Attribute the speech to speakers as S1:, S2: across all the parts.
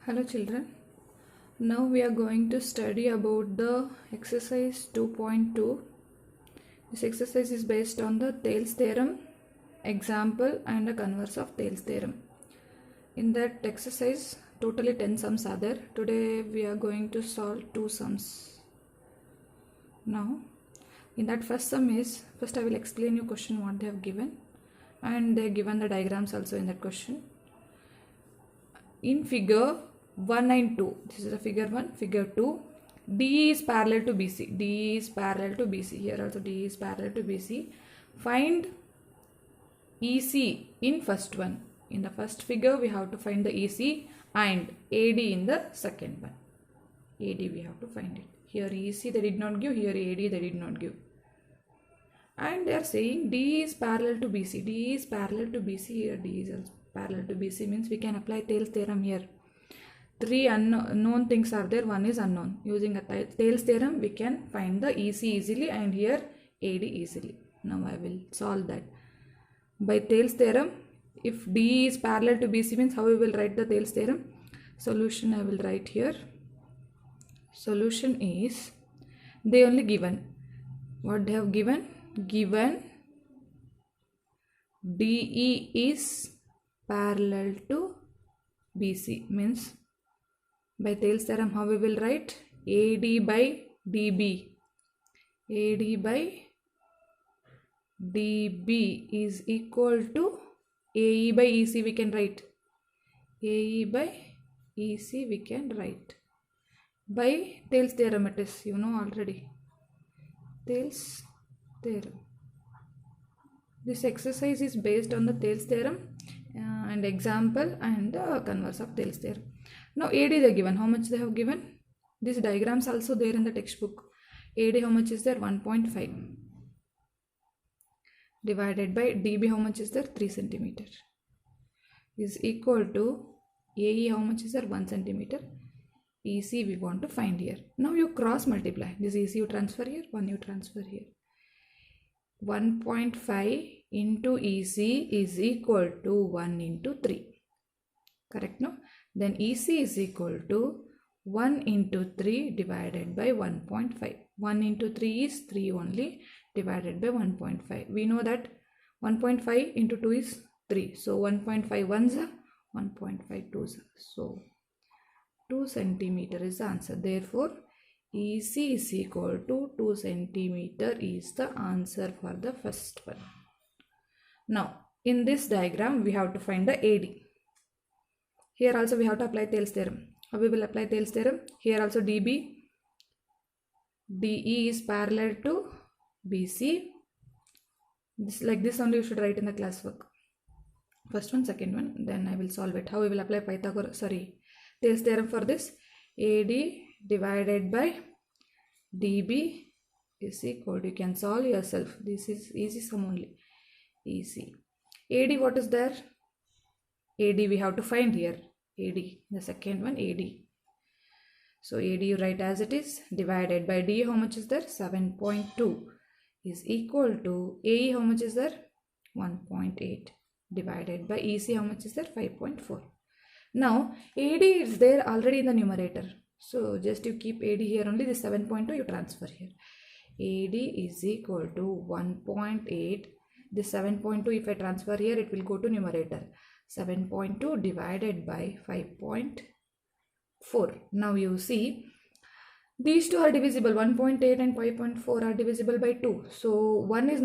S1: Hello children, now we are going to study about the exercise 2.2. This exercise is based on the Thales theorem, example and a converse of Thales theorem. In that exercise, totally 10 sums are there. Today we are going to solve 2 sums. Now, in that first sum is, first I will explain you question what they have given, and they have given the diagrams also in that question. In figure 1 and 2, this is a figure 1, figure 2, D is parallel to BC. D is parallel to BC. Here also D is parallel to BC. Find EC in first one. In the first figure we have to find the EC and AD in the second one. AD we have to find it. Here EC they did not give, here AD they did not give. And they are saying D is parallel to BC. D is parallel to BC. Here D is also parallel to BC means we can apply Thales theorem here. 3 unknown things are there, 1 is unknown. Using a Thales theorem we can find the EC easily and here AD easily. Now I will solve that. By Thales theorem, if D is parallel to BC means how we will write the Thales theorem? Solution I will write here. Solution is, they only given. What they have given? Given DE is parallel to BC means by Thales theorem how we will write? AD by DB. AD by DB is equal to AE by EC we can write. AE by EC we can write. By Thales theorem it is, you know already. Thales theorem. This exercise is based on the Thales theorem and example and the converse of Thales theorem. Now AD they given. How much they have given? This diagrams also there in the textbook. AD how much is there? 1.5 divided by DB how much is there? 3 centimeter is equal to AE how much is there? 1 centimeter. EC we want to find here. Now you cross multiply. This EC you transfer here, 1 you transfer here. 1.5 into EC is equal to 1 into 3. Correct, no? Then EC is equal to 1 into 3 divided by 1.5. 1 into 3 is 3 only divided by 1.5. We know that 1.5 into 2 is 3. So 1.5 ones are 1.5 twos. So 2 centimeter is the answer. Therefore, EC is equal to 2 centimeter is the answer for the first one. Now, in this diagram, we have to find the AD. Here also we have to apply Thales theorem. How we will apply Thales theorem? Here also DB, DE is parallel to BC. This like this only you should write in the classwork. First one, second one, then I will solve it. How we will apply Thales theorem for this? AD divided by DB is equal to, you can solve yourself. This is easy sum only. EC. AD what is there? AD we have to find here. AD, the second one AD. So AD you write as it is, divided by D how much is there? 7.2 is equal to AE how much is there? 1.8 divided by EC how much is there? 5.4. Now AD is there already in the numerator. So just you keep AD here only, this 7.2 you transfer here. AD is equal to 1.8. This 7.2 if I transfer here it will go to numerator. 7.2 divided by 5.4. Now you see these two are divisible. 1.8 and 5.4 are divisible by 2. So one is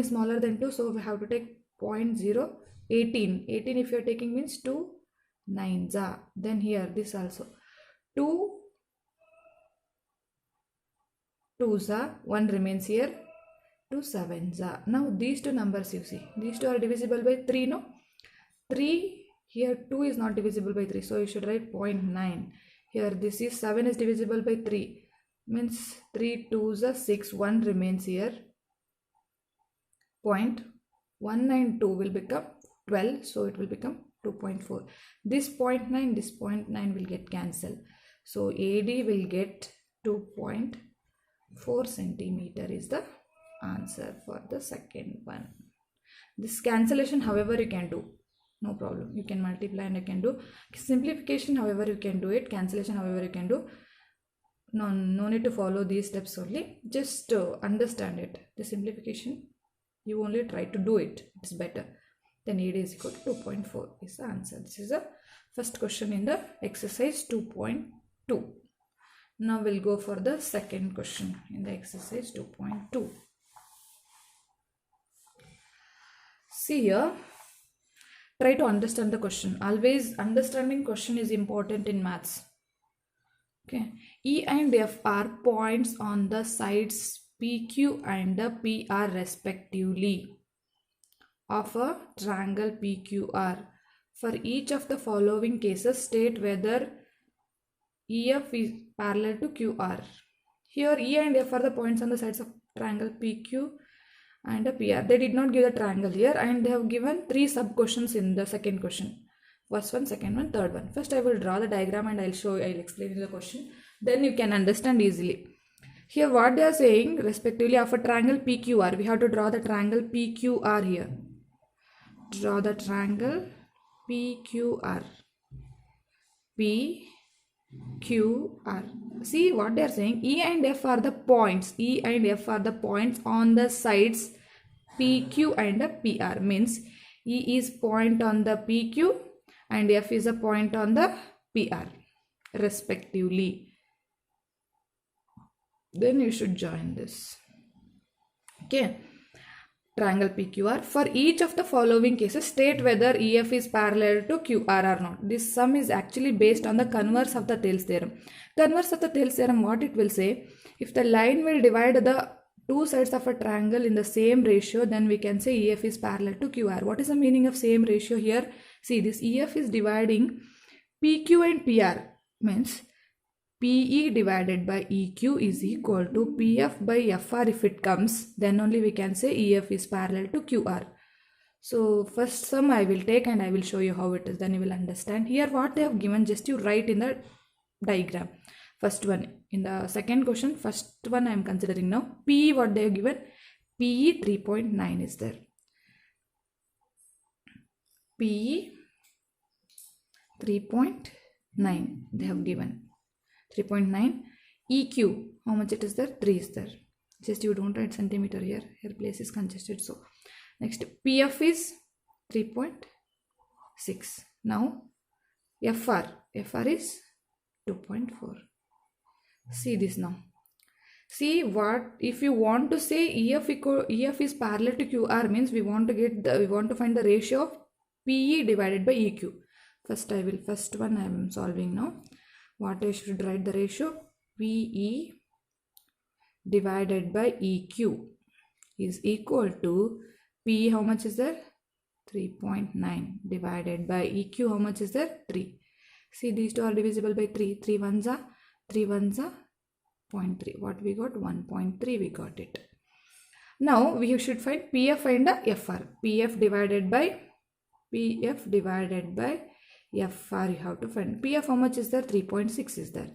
S1: smaller than 2. So we have to take 0.0. 18. 18 if you are taking means 2 9s are. Then here this also 2 2s are, 1 remains here, 2 7s are. Now these two numbers you see, these two are divisible by 3, no? 3 here, 2 is not divisible by 3, so you should write 0.9. Here this is 7 is divisible by 3 means 3 2s are 6, 1 remains here. 0.192 will become 12, so it will become 2.4. This 0.9 will get cancelled. So AD will get 2.4 centimeter is the answer for the second one. This cancellation however you can do. no problem. You can multiply and you can do simplification, however you can do it, cancellation, however you can do. No need to follow these steps only. Just understand it. The simplification, you only try to do it. It's better. Then ED is equal to 2.4 is the answer. This is the first question in the exercise 2.2. Now we'll go for the second question in the exercise 2.2. See here, try to understand the question. Always understanding question is important in maths. Okay, E and F are points on the sides PQ and the PR respectively of a triangle PQR. For each of the following cases, state whether EF is parallel to QR. Here E and F are the points on the sides of triangle PQ and a PR. They did not give the triangle here, and they have given 3 sub questions in the second question. First one, second one, third one. First I will draw the diagram and I'll explain the question. Then you can understand easily. Here what they are saying, respectively of a triangle PQR, we have to draw the triangle PQR here. Draw the triangle PQR. PQR. See what they are saying. E and F are the points. E and F are the points on the sides PQ and the PR. Means E is point on the PQ and F is a point on the PR respectively. Then you should join this. Okay. Triangle PQR. For each of the following cases, state whether EF is parallel to QR or not. This sum is actually based on the converse of the Thales theorem. Converse of the Thales theorem, what it will say? If the line will divide the two sides of a triangle in the same ratio, then we can say EF is parallel to QR. What is the meaning of same ratio here? See, this EF is dividing PQ and PR. Means PE divided by EQ is equal to PF by FR. If it comes, then only we can say EF is parallel to QR. So first sum I will take and I will show you how it is. Then you will understand. Here what they have given, just you write in the diagram. First one, in the second question, first one I am considering now. PE what they have given, PE 3.9 is there. PE 3.9 they have given. 3.9. EQ, how much it is there? 3 is there. Just you don't write centimeter here. Here place is congested. So next PF is 3.6. Now FR is 2.4. See this now. See what if you want to say EF is parallel to QR, means we want to find the ratio of PE divided by EQ. First one I am solving now. What I should write the ratio? PE divided by EQ is equal to PE, how much is there? 3.9 divided by EQ, how much is there? 3. See, these two are divisible by 3. 3 ones are 0.3. What we got? 1.3 we got it. Now we should find PF and FR. PF divided by FR you have to find. PF how much is there? 3.6 is there.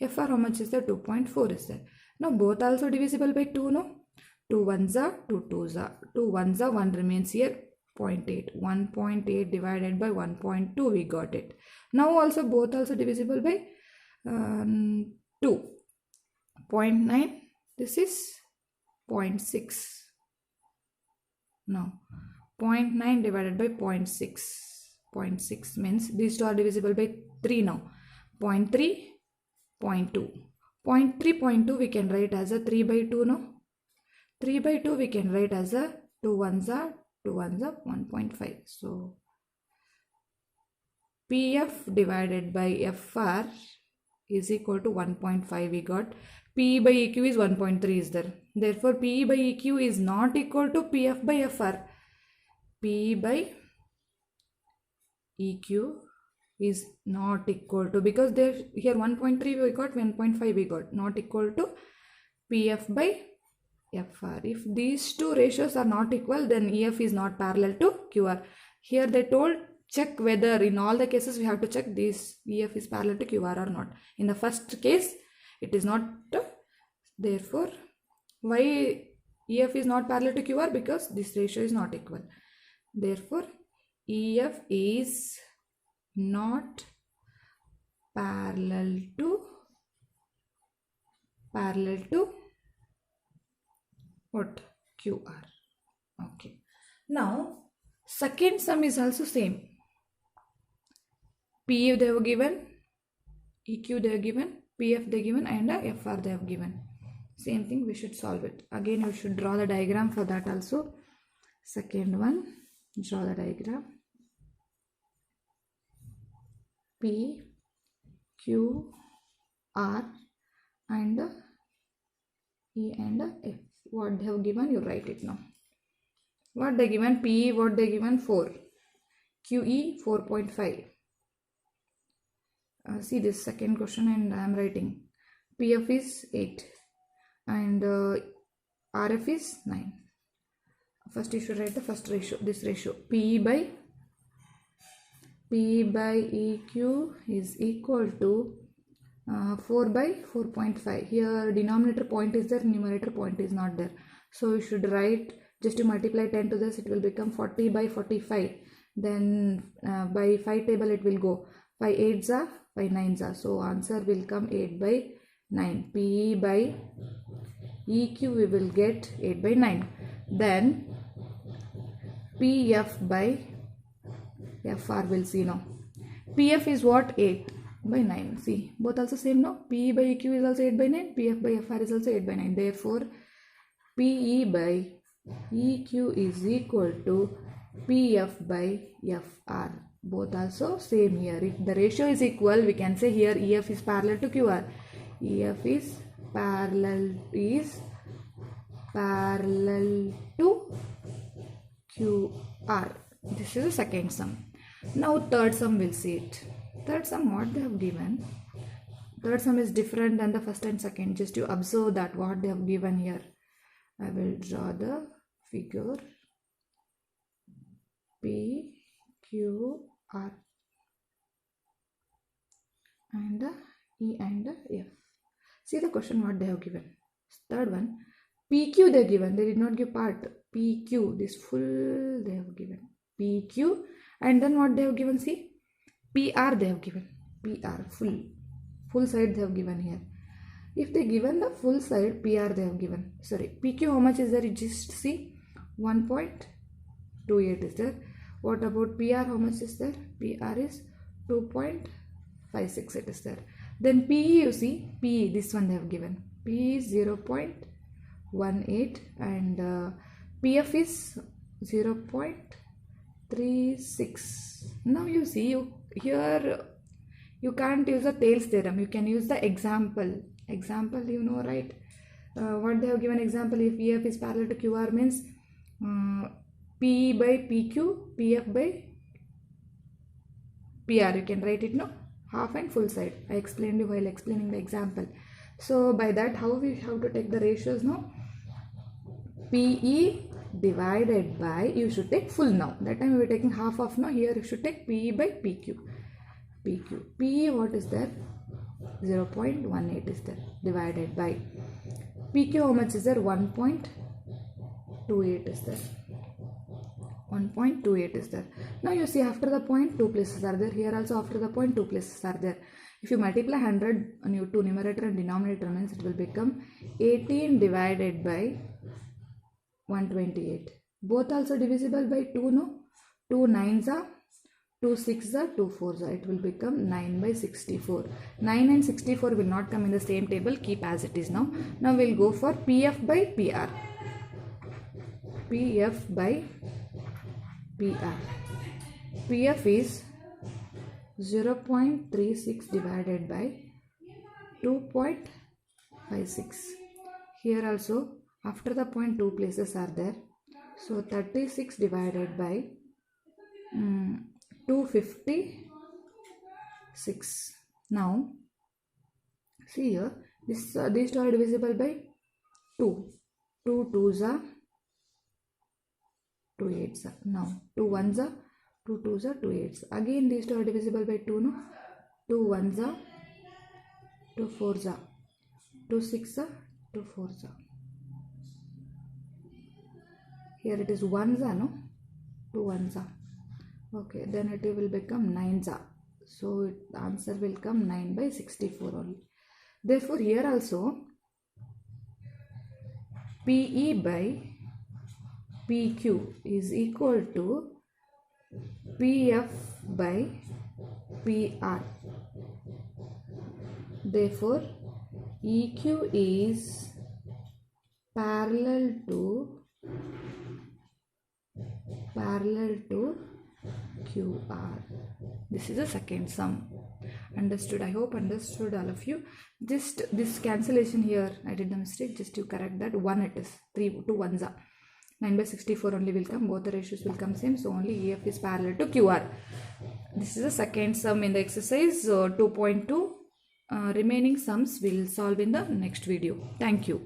S1: FR how much is there? 2.4 is there. Now both also divisible by 2, no? 2 ones are 2 twos are 2 ones are 1 remains here. 0.8. 1.8 divided by 1.2 we got it. Now also both also divisible by 2. 0.9. This is 0.6. Now 0.9 divided by 0.6. 0.6 means these two are divisible by 3 now. 0.3, 0.2. 0.3, 0.2 we can write as a 3 by 2, no? 3 by 2 we can write as a 2 ones are 1.5. So PF divided by FR is equal to 1.5 we got. PE by EQ is 1.3 is there. Therefore PE by EQ is not equal to PF by FR. PE by EQ is not equal to, because there here 1.3 we got, 1.5 we got, not equal to PF by FR. If these two ratios are not equal, then EF is not parallel to QR. Here they told check whether in all the cases we have to check this EF is parallel to QR or not. In the first case it is not. Therefore why EF is not parallel to QR? Because this ratio is not equal. Therefore EF is not parallel to what? QR. Okay. Now second sum is also same. PE they have given, EQ they have given, PF they have given, and FR they have given. Same thing, we should solve it. Again, you should draw the diagram for that also. Second one, draw the diagram. P, Q, R, and E and F. What they have given, you write it now. What they given? PE, what they given? 4. QE, 4.5. See this second question, and I am writing. PF is 8. And RF is 9. First you should write the first ratio, this ratio. P by EQ is equal to 4 by 4.5. Here denominator point is there, numerator point is not there. So you should write, just to multiply 10 to this, it will become 40 by 45. Then by 5 table it will go. 5 8s are, 5 9s are. So answer will come 8 by 9. PE by EQ we will get 8 by 9. Then PF by FR will see now. PF is what? 8 by 9. See, both also same now. PE by EQ is also 8 by 9. PF by FR is also 8 by 9. Therefore, PE by EQ is equal to PF by FR. Both also same here. If the ratio is equal, we can say here EF is parallel to QR. EF is parallel to QR. This is the second sum. Now third sum, we'll see it. Third sum, what they have given. Third sum is different than the first and second. Just to observe that what they have given here. I will draw the figure. P, Q, R and E and F. See the question what they have given. Third one, PQ they have given. They did not give part. PQ, this full they have given. PQ, and then what they have given, see, PR they have given. PR, full side they have given here. If they given the full side, PR they have given. Sorry, PQ how much is there? You just see 1.28 is there. What about PR? How much is there? PR is 2.56 it is there. Then PE, you see, PE, this one they have given. PE is 0.18 and PF is 0.36. Now you see, here you can't use the Thales theorem. You can use the example. Example, you know, right? What they have given example, if EF is parallel to QR means PE by PQ, PF by PR. You can write it, no? Half and full side. I explained you while explaining the example. So by that, how we have to take the ratios now? PE divided by, you should take full now. That time we were taking half of now. Here you should take PE by PQ. PQ. PE what is there? 0.18 is there. Divided by PQ how much is there? 1.28 is there. 1.28 is there. Now you see after the point 2 places are there. Here also after the point 2 places are there. If you multiply 100 to numerator and denominator means it will become 18 divided by 128. Both also divisible by 2, no? 2 9s are, 2 6s are, 2 4s are. It will become 9 by 64. 9 and 64 will not come in the same table. Keep as it is now. Now we'll go for PF by PR. PF by PR. PF is 0.36 divided by 2.56. Here also after the point 2 places are there. So 36 divided by 256. Now see here, these two are divisible by 2. 2 2s are, 2 8s are. Now 2 1s are, 2 2s are, 2 8s. Again these two are divisible by 2, no? 2 1s are, 2 4s are, 2 6s are, 2 4s are. Here it is 1s are, no? 2 1s are. Okay, then it will become 9 za. So the answer will come 9 by 64 only. Therefore, here also PE by PQ is equal to PF by PR. Therefore, EQ is parallel to QR. This is the second sum. Understood? I hope understood all of you. Just this cancellation here, I did the mistake. Just you correct that. 1 it is. 3 to 1 za. 9 by 64 only will come. Both the ratios will come same. So only EF is parallel to QR. This is the second sum in the exercise 2.2. Remaining sums will solve in the next video. Thank you.